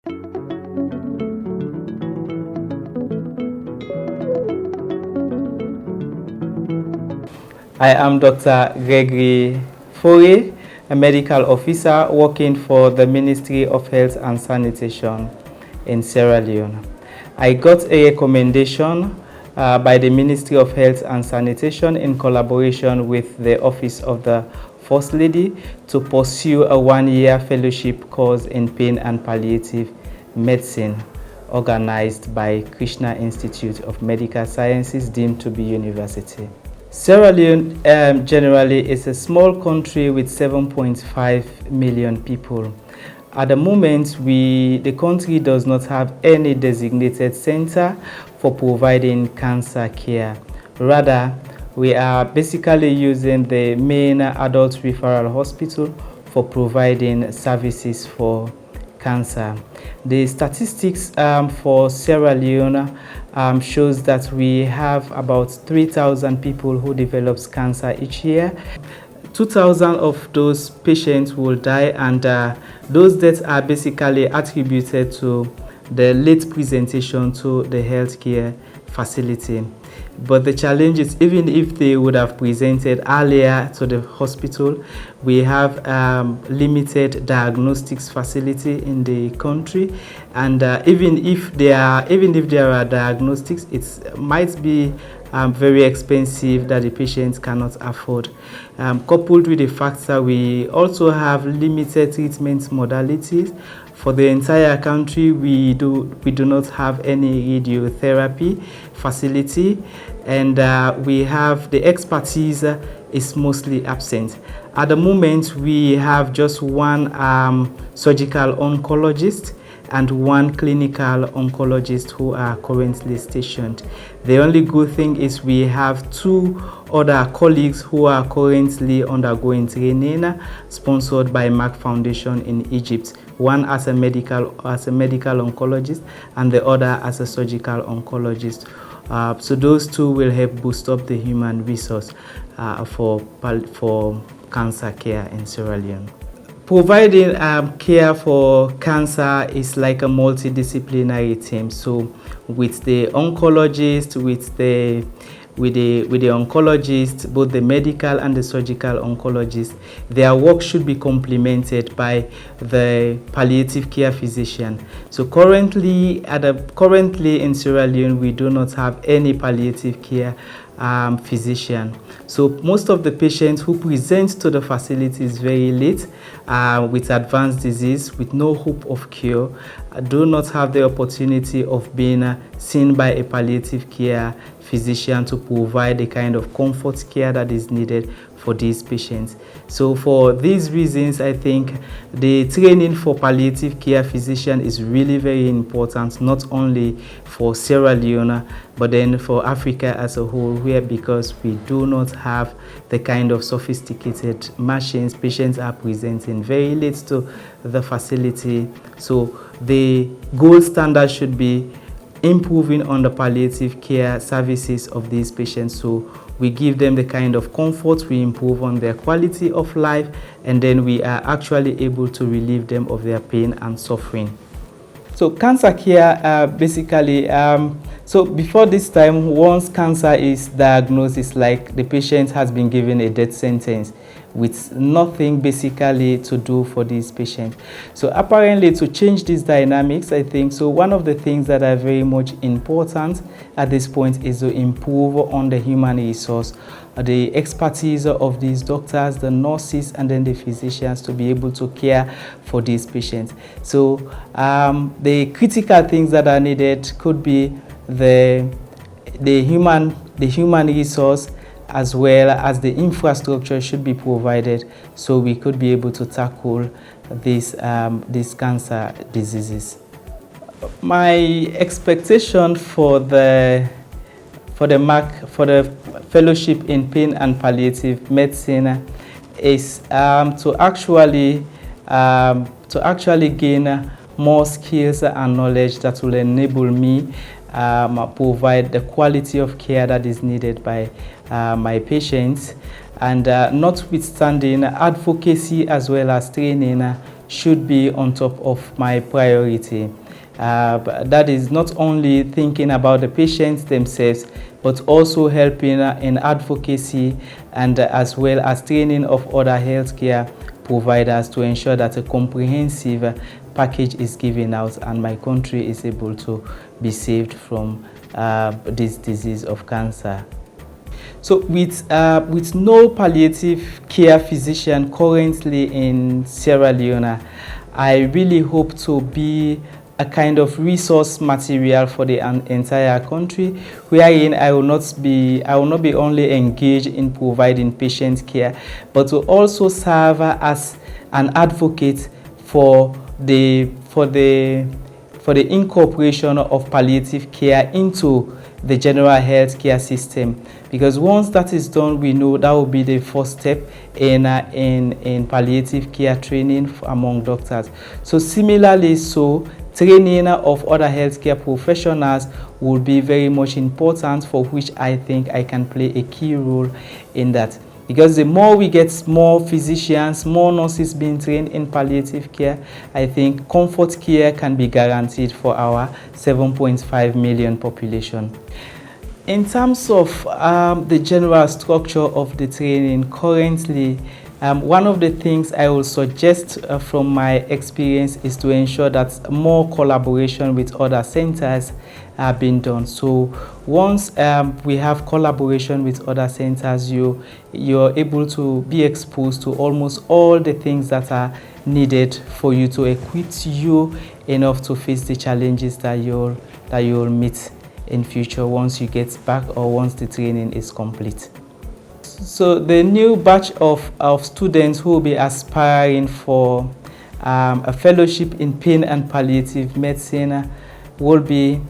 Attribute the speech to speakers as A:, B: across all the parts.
A: I am Dr. Gregory Foray, a medical officer working for the Ministry of Health and Sanitation in Sierra Leone. I got a recommendation by the Ministry of Health and Sanitation in collaboration with the Office of the First Lady to pursue a one-year fellowship course in pain and palliative medicine organized by Krishna Institute of Medical Sciences, deemed to be university. Sierra Leone generally is a small country with 7.5 million people. At the moment, the country does not have any designated center for providing cancer care. Rather, we are basically using the main adult referral hospital for providing services for cancer. The statistics for Sierra Leone shows that we have about 3,000 people who develops cancer each year. 2,000 of those patients will die, and those deaths are basically attributed to the late presentation to the healthcare facility. But the challenge is, even if they would have presented earlier to the hospital, we have limited diagnostics facility in the country, and even if there are diagnostics, it might be very expensive that the patients cannot afford. Coupled with the fact that we also have limited treatment modalities. For the entire country, we do not have any radiotherapy facility, and we have the expertise is mostly absent. At the moment, we have just one surgical oncologist and one clinical oncologist who are currently stationed. The only good thing is we have 2 other colleagues who are currently undergoing training sponsored by Merck Foundation in Egypt. One as a medical oncologist and the other as a surgical oncologist. So those 2 will help boost up the human resource for cancer care in Sierra Leone. Providing care for cancer is like a multidisciplinary team. So with the oncologist, with the oncologist, both the medical and the surgical oncologist, their work should be complemented by the palliative care physician. So currently in Sierra Leone, we do not have any palliative care physician. So most of the patients who present to the facilities very late with advanced disease with no hope of cure do not have the opportunity of being seen by a palliative care physician to provide the kind of comfort care that is needed for these patients. So for these reasons, I think the training for palliative care physician is really very important, not only for Sierra Leone, but then for Africa as a whole, because we do not have the kind of sophisticated machines. Patients are presenting very late to the facility. So the gold standard should be improving on the palliative care services of these patients. So we give them the kind of comfort, we improve on their quality of life, and then we are actually able to relieve them of their pain and suffering. So cancer care basically, so before this time, once cancer is diagnosed, it's like the patient has been given a death sentence with nothing basically to do for this patient. So apparently, to change these dynamics, I think, so one of the things that are very much important at this point is to improve on the human resource, the expertise of these doctors, the nurses, and then the physicians to be able to care for these patients. So the critical things that are needed could be the human resource, as well as the infrastructure should be provided so we could be able to tackle these cancer diseases. My expectation for the fellowship in pain and palliative medicine is to actually gain more skills and knowledge that will enable me provide the quality of care that is needed by my patients, and notwithstanding advocacy as well as training should be on top of my priority. That is not only thinking about the patients themselves, but also helping in advocacy and as well as training of other healthcare providers to ensure that a comprehensive package is given out and my country is able to be saved from this disease of cancer. So with no palliative care physician currently in Sierra Leone, I really hope to be a kind of resource material for the entire country, wherein I will not be only engaged in providing patient care, but to also serve as an advocate for the incorporation of palliative care into the general health care system, because once that is done, we know that will be the first step in palliative care training among doctors. So similarly, training of other healthcare professionals will be very much important, for which I think I can play a key role in that. Because the more we get more physicians, more nurses being trained in palliative care, I think comfort care can be guaranteed for our 7.5 million population. In terms of the general structure of the training, currently, one of the things I will suggest from my experience is to ensure that more collaboration with other centers are being done. So once we have collaboration with other centers, you're able to be exposed to almost all the things that are needed for you to equip you enough to face the challenges that you'll meet in future once you get back or once the training is complete. So the new batch of students who will be aspiring for a fellowship in pain and palliative medicine will be,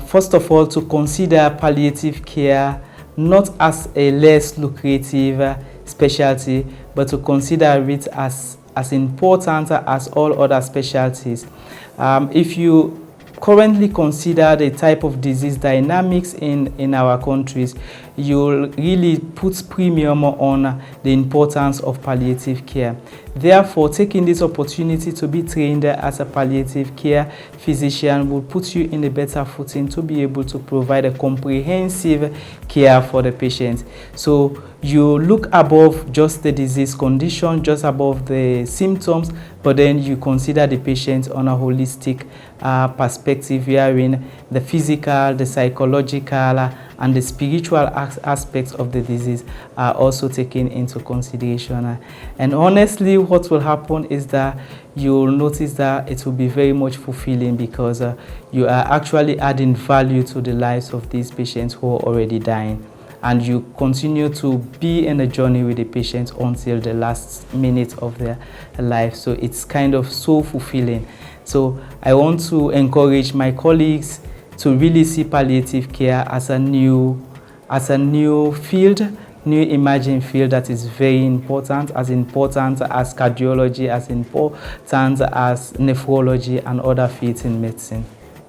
A: first of all, to consider palliative care not as a less lucrative specialty, but to consider it as important as all other specialties. If you currently consider the type of disease dynamics in our countries, you'll really put premium on the importance of palliative care. Therefore, taking this opportunity to be trained as a palliative care physician will put you in a better footing to be able to provide a comprehensive care for the patient. So you look above just the disease condition, just above the symptoms, but then you consider the patient on a holistic perspective, wherein the physical, the psychological, and the spiritual aspects of the disease are also taken into consideration. And honestly, what will happen is that you'll notice that it will be very much fulfilling, because you are actually adding value to the lives of these patients who are already dying. And you continue to be in a journey with the patient until the last minute of their life. So it's kind of so fulfilling. So I want to encourage my colleagues to really see palliative care as a new field, new emerging field that is very important as cardiology, as important as nephrology and other fields in medicine.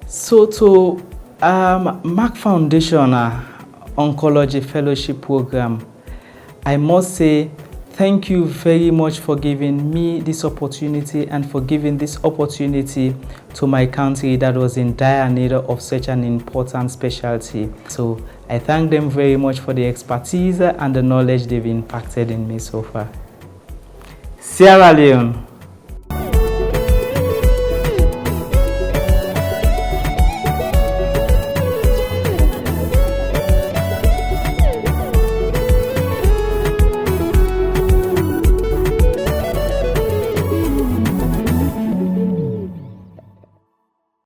A: So to Merck Foundation Oncology Fellowship Program, I must say thank you very much for giving me this opportunity and for giving this opportunity to my country that was in dire need of such an important specialty. So I thank them very much for the expertise and the knowledge they've impacted in me so far. Sierra Leone.